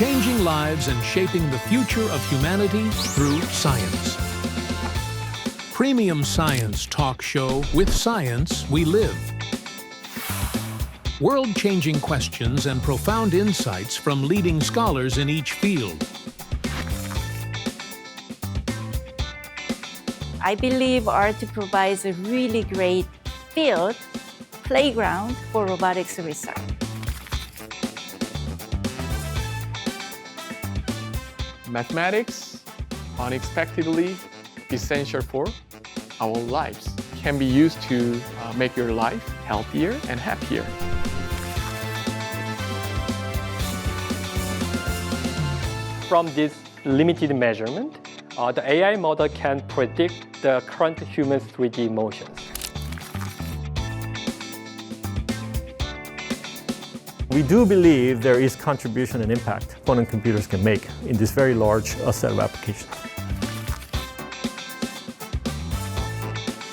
changing lives and shaping the future of humanity through science. Premium Science Talk Show. With science, we live. World-changing questions and profound insights from leading scholars in each field. I believe art provides a really great field, playground for robotics research. Mathematics, unexpectedly essential for our lives, can be used to make your life healthier and happier. From this limited measurement, the AI model can predict the current human 3D motions. We do believe there is contribution and impact quantum computers can make in this very large set of applications.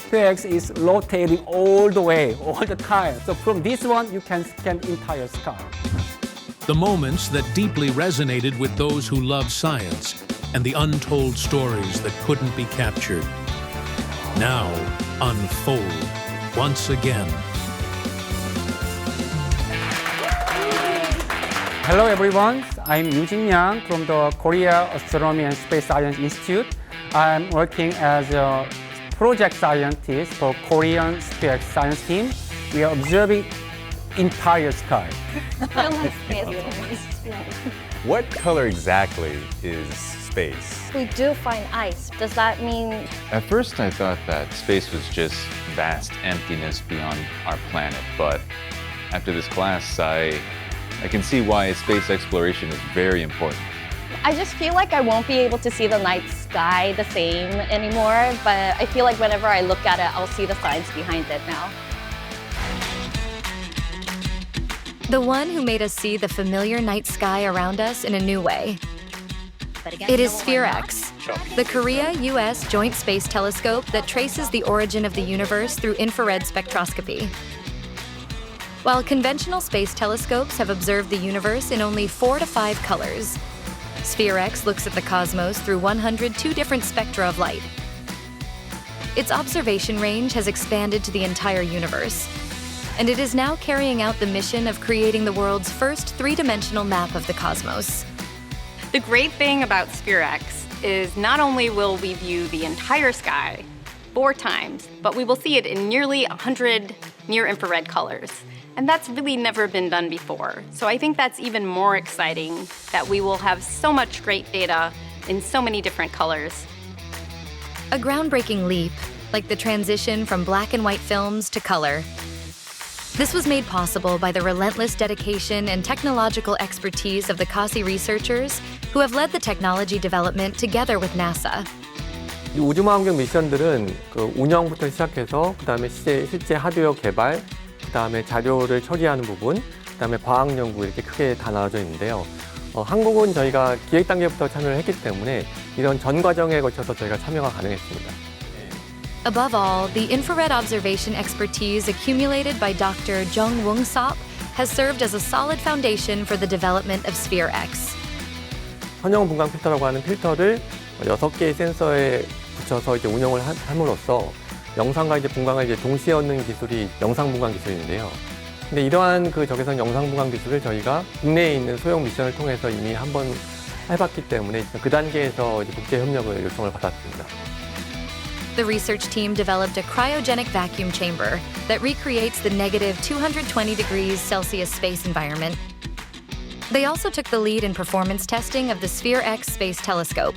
SPHEREx is rotating all the way, all the time. So from this one, you can scan entire sky. The moments that deeply resonated with those who love science and the untold stories that couldn't be captured. Now unfold once again. Hello everyone, I'm Yoo-Jin Yang from the Korea Astronomy and Space Science Institute. I'm working as a project scientist for Korean SPHEREx science team. We are observing entire sky. What color exactly is space? We do find ice. Does that mean... At first I thought that space was just vast emptiness beyond our planet, but after this class I can see why space exploration is very important. I just feel like I won't be able to see the night sky the same anymore, but I feel like whenever I look at it, I'll see the science behind it now. The one who made us see the familiar night sky around us in a new way. It is SPHEREx, the Korea-US Joint Space Telescope that traces the origin of the universe through infrared spectroscopy. While conventional space telescopes have observed the universe in only 4 to 5 colors, SPHEREx looks at the cosmos through 102 different spectra of light. Its observation range has expanded to the entire universe, and it is now carrying out the mission of creating the world's first 3-dimensional map of the cosmos. The great thing about SPHEREx is not only will we view the entire sky 4 times, but we will see it in nearly 100 near-infrared colors. And that's really never been done before. So I think that's even more exciting, that we will have so much great data in so many different colors. A groundbreaking leap, like the transition from black and white films to color. This was made possible by the relentless dedication and technological expertise of the KASI researchers who have led the technology development together with NASA. 이 우주망원경 미션들은 그 운영부터 시작해서 그다음에 실제 하드웨어 개발, 그다음에 자료를 처리하는 부분, 그다음에 과학 연구 이렇게 크게 다 나눠져 있는데요. 한국은 저희가 기획 단계부터 참여를 했기 때문에 이런 전 과정에 거쳐서 저희가 참여가 가능했습니다. Above all, the infrared observation expertise accumulated by Dr. Jung Woong-sop has served as a solid foundation for the development of SPHEREx. 선형 분광 필터라고 하는 필터를 6개의 센서에 붙여서 이제 운영을 함으로써 영상과 이제 분광을 이제 동시에 얻는 기술이 영상 분광 기술인데요. 근데 이러한 그 적외선 영상 분광 기술을 저희가 국내에 있는 소형 미션을 통해서 이미 한번 해봤기 때문에 그 단계에서 이제 국제 협력을 요청을 받았습니다. The research team developed a cryogenic vacuum chamber that recreates the negative 220 degrees Celsius space environment. They also took the lead in performance testing of the SPHEREx space telescope.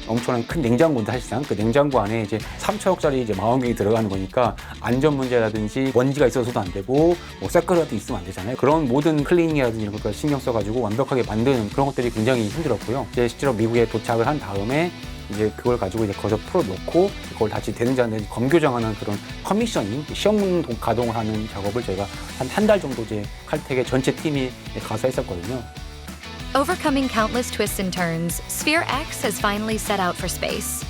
엄청난 큰 냉장고인데 사실상 그 냉장고 안에 이제 3천억짜리 이제 망원경이 들어가는 거니까 안전 문제라든지 먼지가 있어서도 안 되고 뭐 새까리도 있으면 안 되잖아요. 그런 모든 클리닝이라든지 이런 것까지 신경 써가지고 완벽하게 만드는 그런 것들이 굉장히 힘들었고요. 이제 실제로 미국에 도착을 한 다음에 이제 그걸 가지고 이제 거기서 풀어놓고 그걸 다시 되는지 안 되는지 검교정하는 그런 커미셔닝, 시험 가동을 하는 작업을 저희가 한 달 정도 이제 칼텍의 전체 팀이 가서 했었거든요. Overcoming countless twists and turns, SPHEREx has finally set out for space.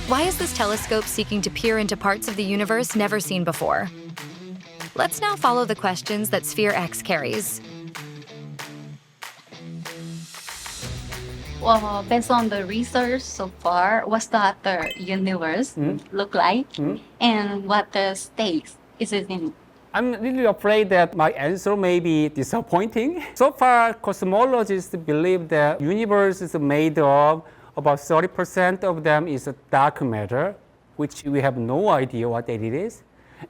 Why is this telescope seeking to peer into parts of the universe never seen before? Let's now follow the questions that SPHEREx carries. based on the research so far, what's the other universe look like, and what the stage is it in? I'm really afraid that my answer may be disappointing. So far, cosmologists believe that universe is made of about 30% of them is dark matter, which we have no idea what that it is.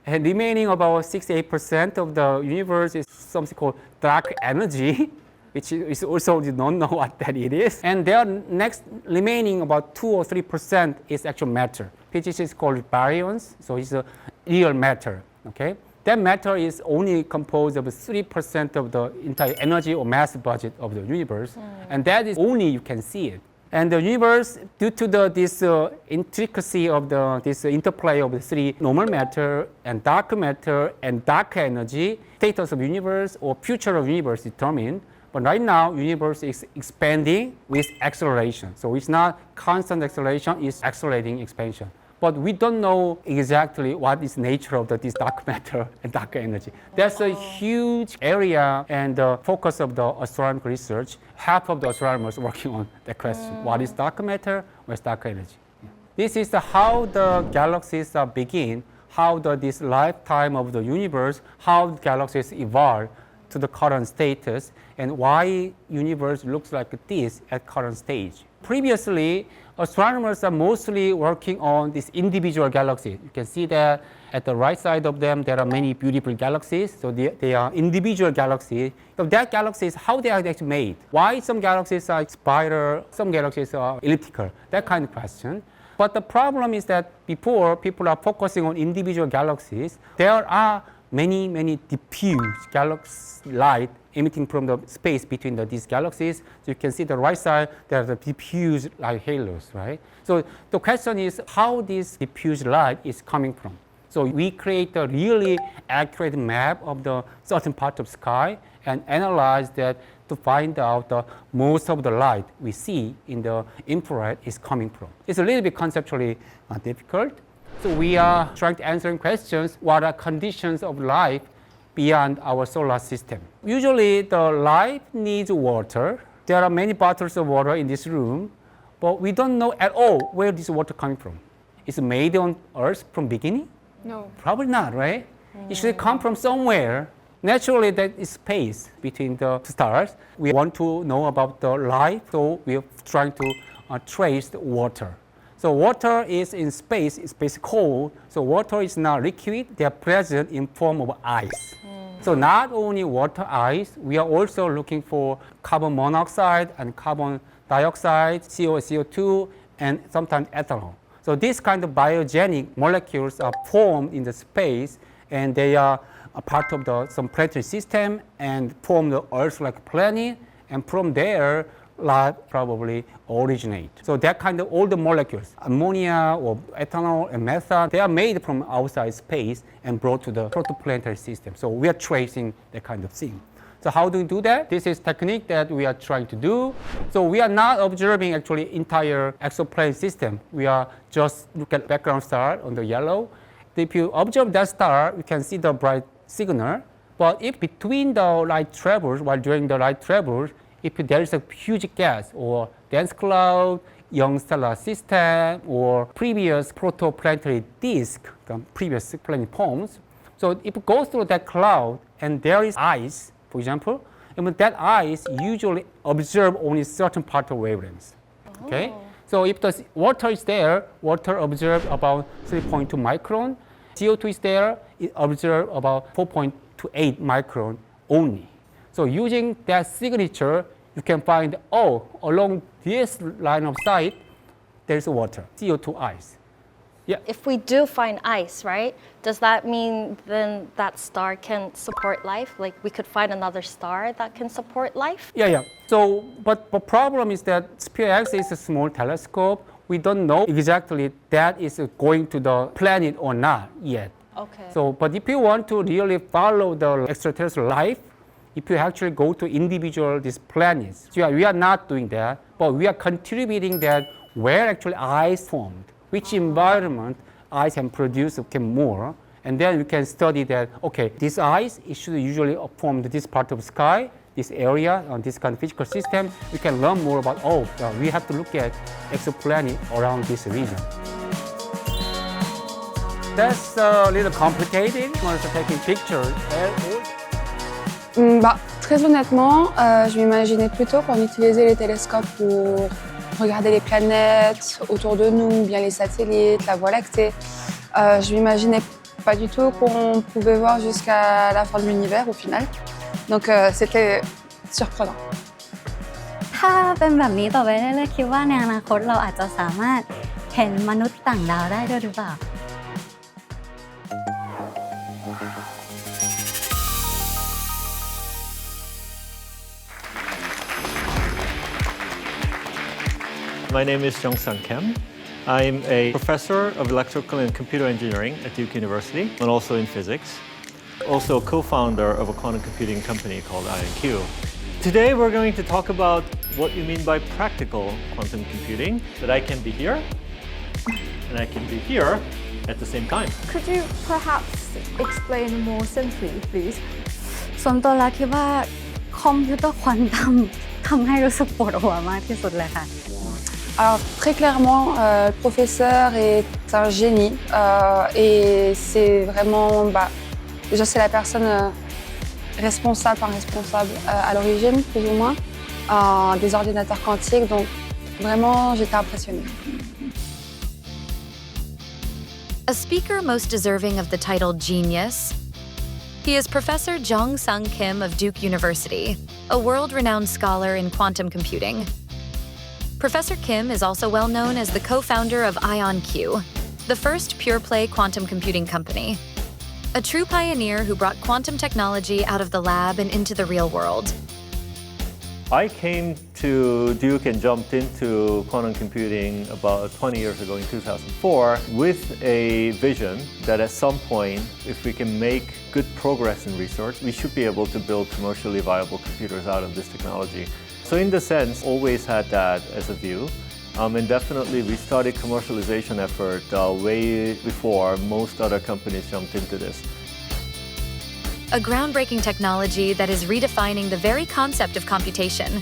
And remaining about 68% of the universe is something called dark energy, which is also we don't know what that it is. And there next remaining about 2 or 3% is actual matter, which is called baryons. So it's a real matter. Okay, that matter is only composed of 3% of the entire energy or mass budget of the universe, and that is only you can see it. And the universe, due to this intricacy of this interplay of the three normal matter and dark energy, status of universe or future of universe determined. But right now, universe is expanding with acceleration. So it's not constant acceleration, it's accelerating expansion. But we don't know exactly what is nature of this dark matter and dark energy. That's a huge area and the focus of the astronomical research. Half of the astronomers working on that question. What is dark matter? What is dark energy? Yeah. This is how the galaxies begin, how this lifetime of the universe, how galaxies evolve to the current status, and why universe looks like this at current stage. Previously, astronomers are mostly working on this individual galaxy. You can see that at the right side of them, there are many beautiful galaxies. So they are individual galaxies. So that galaxies, how they are actually made. Why some galaxies are spiral, some galaxies are elliptical, that kind of question. But the problem is that before people are focusing on individual galaxies, there are many diffuse galaxy light emitting from the space between these galaxies. So you can see the right side, there are the diffuse light halos, right? So the question is how this diffuse light is coming from. So we create a really accurate map of the certain part of sky and analyze that to find out most of the light we see in the infrared is coming from. It's a little bit conceptually difficult. So we are trying to answer questions, what are conditions of life beyond our solar system? Usually the life needs water. There are many bottles of water in this room, but we don't know at all where this water coming from. Is it made on Earth from beginning? No. Probably not, right? It should come from somewhere. Naturally, there is space between the stars. We want to know about the life, so we are trying to trace the water. So water is in space, it's basically cold. So water is not liquid, they are present in form of ice. So not only water, ice, we are also looking for carbon monoxide and carbon dioxide, CO2, and sometimes ethanol. So these kind of biogenic molecules are formed in the space, and they are a part of some planetary system and form the Earth-like planet, and from there, life probably originate. So that kind of all the molecules, ammonia or ethanol and methane, they are made from outside space and brought to the protoplanetary system. So we are tracing that kind of thing. So how do we do that? This is technique that we are trying to do. So we are not observing actually entire exoplanet system. We are just look at background star on the yellow. If you observe that star, you can see the bright signal. But if between the light travels, while during the light travels, if there is a huge gas or dense cloud, young stellar system, or previous protoplanetary disk, the previous planet forms, so if it goes through that cloud and there is ice, for example, and that ice usually observe only certain part of wavelengths. Okay? So if the water is there, water observe about 3.2 micron. CO2 is there, it observe about 4.28 micron only. So using that signature, you can find, along this line of sight, there's water, CO2 ice. Yeah. If we do find ice, right, does that mean then that star can support life? Like we could find another star that can support life? Yeah. So, but the problem is that SPHEREx is a small telescope. We don't know exactly that is going to the planet or not yet. Okay. So, but if you want to really follow the extraterrestrial life, if you actually go to individual these planets, so we are not doing that, but we are contributing that where actually ice formed, which environment ice can produce more, and then we can study that, okay, this ice, it should usually form this part of sky, this area, on this kind of physical system, we can learn more about, we have to look at exoplanet around this region. That's a little complicated. You want to take pictures. Très honnêtement, je m'imaginais plutôt qu'on utilisait les télescopes pour regarder les planètes autour de nous, bien les satellites, la Voie lactée. Je m'imaginais pas du tout qu'on pouvait voir jusqu'à la fin de l'univers au final. Donc c'était surprenant. ถ้าเป็นแบบนี้ต่อไปเรื่อยๆคิดว่าในอนาคตเราอาจจะสามารถเห็นมนุษย์ต่างดาวได้ด้วยหรือเปล่า My name is Jong-Sang Kim. I'm a professor of electrical and computer engineering at Duke University and also in physics. Also a co-founder of a quantum computing company called IonQ. Today we're going to talk about what you mean by practical quantum computing, that I can be here and I can be here at the same time. Could you perhaps explain more simply, please? ส่วนตัวแล้วคิดว่าคอมพิวเตอร์ควอนตัมทำให้รู้สึกปวดหัวมากที่สุดเลยค่ะ Alors très clairement, le professeur est un génie et c'est vraiment, déjà c'est la personne responsable à l'origine, plus ou moins, des ordinateurs quantiques, donc vraiment j'étais impressionnée. A speaker most deserving of the title genius, he is Professor Jong-Sang Kim of Duke University, a world-renowned scholar in quantum computing. Professor Kim is also well known as the co-founder of IonQ, the first pure-play quantum computing company. A true pioneer who brought quantum technology out of the lab and into the real world. I came to Duke and jumped into quantum computing about 20 years ago in 2004 with a vision that at some point, if we can make good progress in research, we should be able to build commercially viable computers out of this technology. So in the sense, always had that as a view. And definitely we started commercialization effort way before most other companies jumped into this. A groundbreaking technology that is redefining the very concept of computation.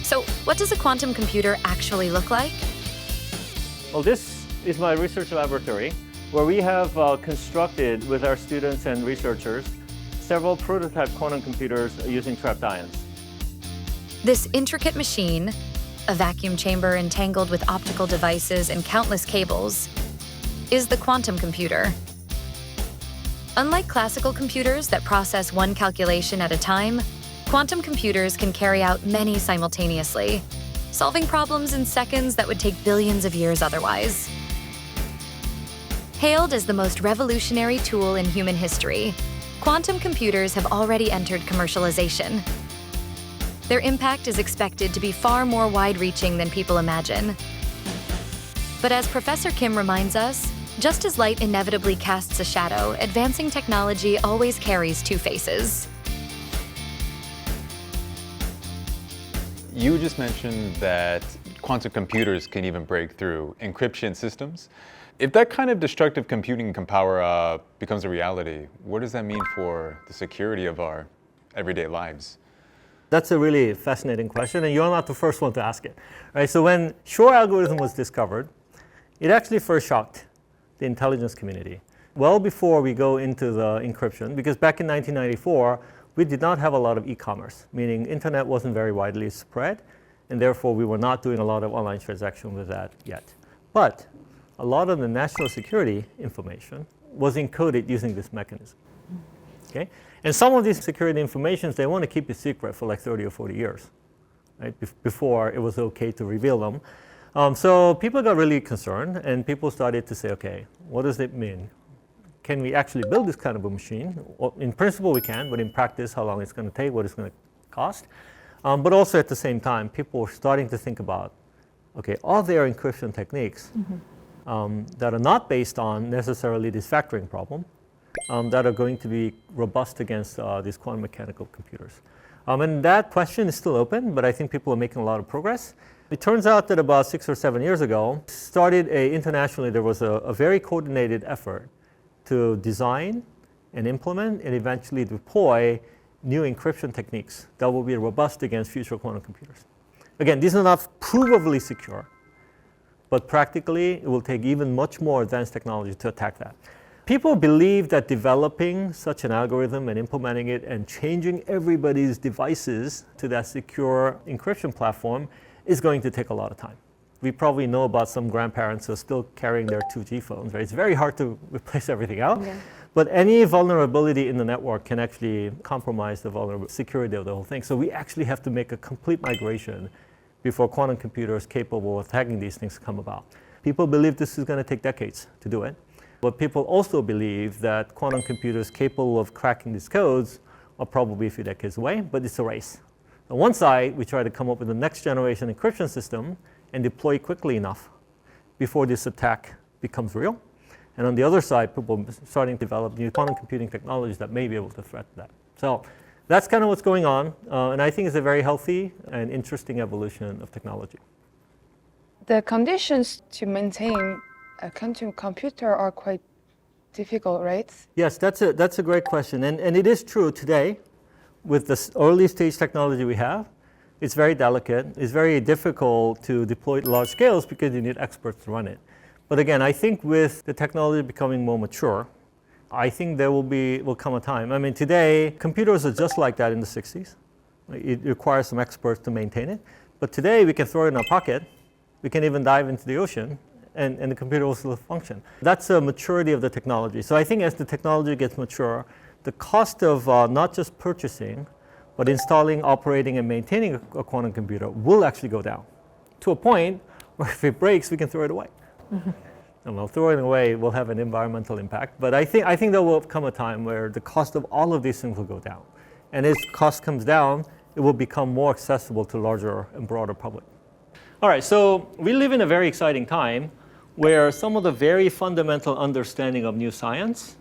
So what does a quantum computer actually look like? Well, this is my research laboratory, where we have constructed with our students and researchers several prototype quantum computers using trapped ions. This intricate machine, a vacuum chamber entangled with optical devices and countless cables, is the quantum computer. Unlike classical computers that process one calculation at a time, quantum computers can carry out many simultaneously, solving problems in seconds that would take billions of years otherwise. Hailed as the most revolutionary tool in human history, quantum computers have already entered commercialization. Their impact is expected to be far more wide-reaching than people imagine. But as Professor Kim reminds us, just as light inevitably casts a shadow, advancing technology always carries two faces. You just mentioned that quantum computers can even break through encryption systems. If that kind of destructive computing power becomes a reality, what does that mean for the security of our everyday lives? That's a really fascinating question, and you're not the first one to ask it. Right? So when Shor algorithm was discovered, it actually first shocked the intelligence community. Well before we go into the encryption, because back in 1994, we did not have a lot of e-commerce, meaning internet wasn't very widely spread, and therefore we were not doing a lot of online transactions with that yet. But a lot of the national security information was encoded using this mechanism. Okay? And some of these security informations, they want to keep it secret for like 30 or 40 years, right? Before it was okay to reveal them. So people got really concerned, and people started to say, okay, what does it mean? Can we actually build this kind of a machine? Well, in principle, we can, but in practice, how long it's going to take, what it's going to cost. But also at the same time, people were starting to think about, okay, are there encryption techniques that are not based on necessarily this factoring problem, that are going to be robust against these quantum mechanical computers? And that question is still open, but I think people are making a lot of progress. It turns out that about 6 or 7 years ago, internationally, there was a very coordinated effort to design and implement and eventually deploy new encryption techniques that will be robust against future quantum computers. Again, these are not provably secure, but practically it will take even much more advanced technology to attack that. People believe that developing such an algorithm and implementing it and changing everybody's devices to that secure encryption platform is going to take a lot of time. We probably know about some grandparents who are still carrying their 2G phones, right? It's very hard to replace everything out. Yeah. But any vulnerability in the network can actually compromise the security of the whole thing. So we actually have to make a complete migration before quantum computers capable of attacking these things come about. People believe this is going to take decades to do it. But people also believe that quantum computers capable of cracking these codes are probably a few decades away, but it's a race. On one side, we try to come up with the next generation encryption system and deploy quickly enough before this attack becomes real. And on the other side, people are starting to develop new quantum computing technologies that may be able to threaten that. So that's kind of what's going on. And I think it's a very healthy and interesting evolution of technology. The conditions to maintain a quantum computer are quite difficult, right? Yes, that's a great question. And it is true today, with the early stage technology we have, it's very delicate. It's very difficult to deploy at large scales because you need experts to run it. But again, I think with the technology becoming more mature, I think there will come a time. I mean, today, computers are just like that in the 60s. It requires some experts to maintain it. But today, we can throw it in our pocket. We can even dive into the ocean, and the computer will still function. That's a maturity of the technology. So I think as the technology gets mature, the cost of not just purchasing, but installing, operating, and maintaining a quantum computer will actually go down to a point where if it breaks, we can throw it away. Mm-hmm. And well, throwing it away will have an environmental impact. But I think there will come a time where the cost of all of these things will go down. And as cost comes down, it will become more accessible to larger and broader public. All right, so we live in a very exciting time where some of the very fundamental understanding of new science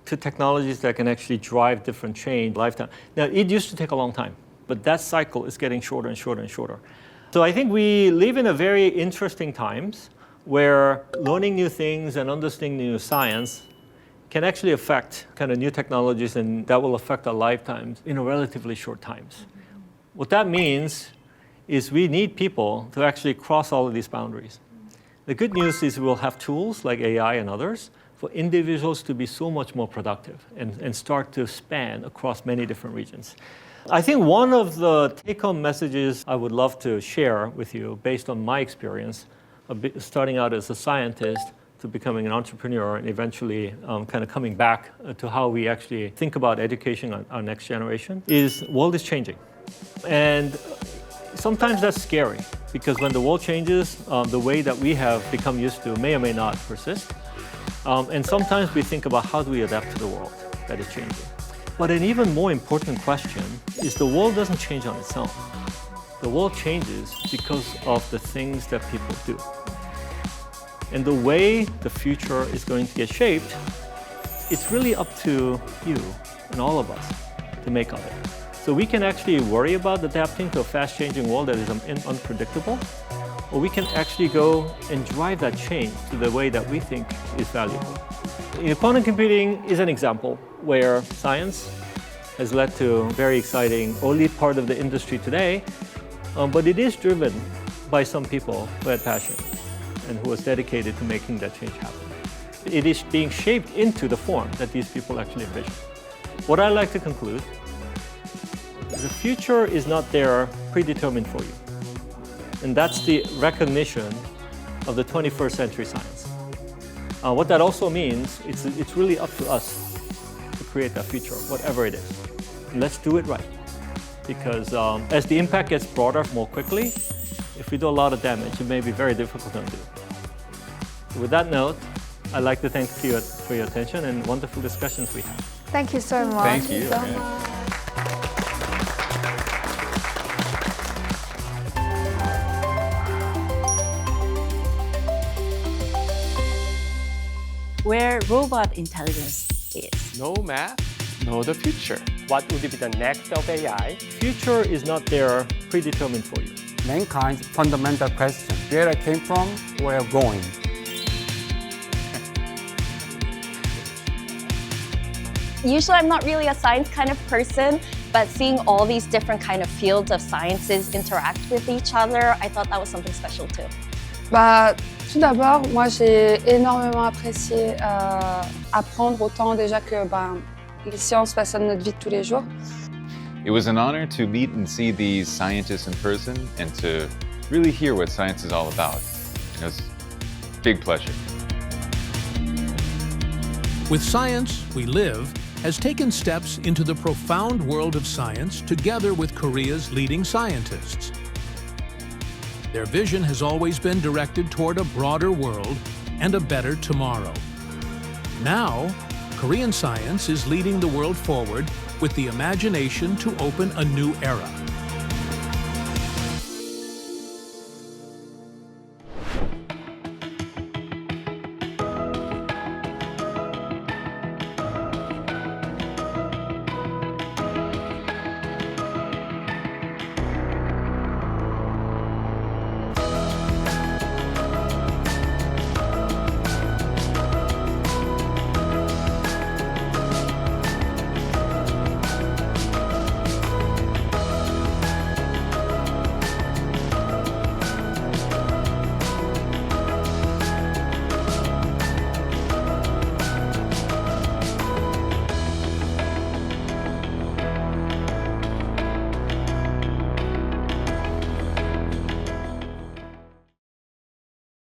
to technologies that can actually drive different change lifetime. Now, it used to take a long time, but that cycle is getting shorter and shorter and shorter. So I think we live in a very interesting times where learning new things and understanding new science can actually affect kind of new technologies, and that will affect our lifetimes in a relatively short times. What that means is we need people to actually cross all of these boundaries. The good news is we'll have tools like AI and others for individuals to be so much more productive and start to span across many different regions. I think one of the take-home messages I would love to share with you based on my experience of starting out as a scientist to becoming an entrepreneur and eventually kind of coming back to how we actually think about education on our next generation is the world is changing. And sometimes that's scary because when the world changes, the way that we have become used to may or may not persist. And sometimes we think about how do we adapt to the world that is changing. But an even more important question is the world doesn't change on its own. The world changes because of the things that people do. And the way the future is going to get shaped, it's really up to you and all of us to make of it. So we can actually worry about adapting to a fast-changing world that is unpredictable, or we can actually go and drive that change to the way that we think is valuable. Quantum computing is an example where science has led to a very exciting early part of the industry today, but it is driven by some people who had passion and who was dedicated to making that change happen. It is being shaped into the form that these people actually envision. What I'd like to conclude is the future is not there predetermined for you. And that's the recognition of the 21st century science. What that also means, it's really up to us to create that future, whatever it is. And let's do it right. Because as the impact gets broader more quickly, if we do a lot of damage, it may be very difficult to undo. So with that note, I'd like to thank you for your attention and wonderful discussions we had. Thank you so much. Thank you. So much. Where robot intelligence is. No math, no the future. What would be the next of AI? Future is not there predetermined for you. Mankind's fundamental question, where I came from, where I'm going. Usually I'm not really a science kind of person, but But seeing all these different kind of fields of sciences interact with each other, I thought that was something special too. Bah, tout d'abord, moi j'ai énormément apprécié apprendre autant déjà que les sciences façonnent notre vie de tous les jours. It was an honor to meet and see these scientists in person and to really hear what science is all about. It was a big pleasure. With Science, We Live has taken steps into the profound world of science together with Korea's leading scientists. Their vision has always been directed toward a broader world and a better tomorrow. Now, Korean science is leading the world forward with the imagination to open a new era.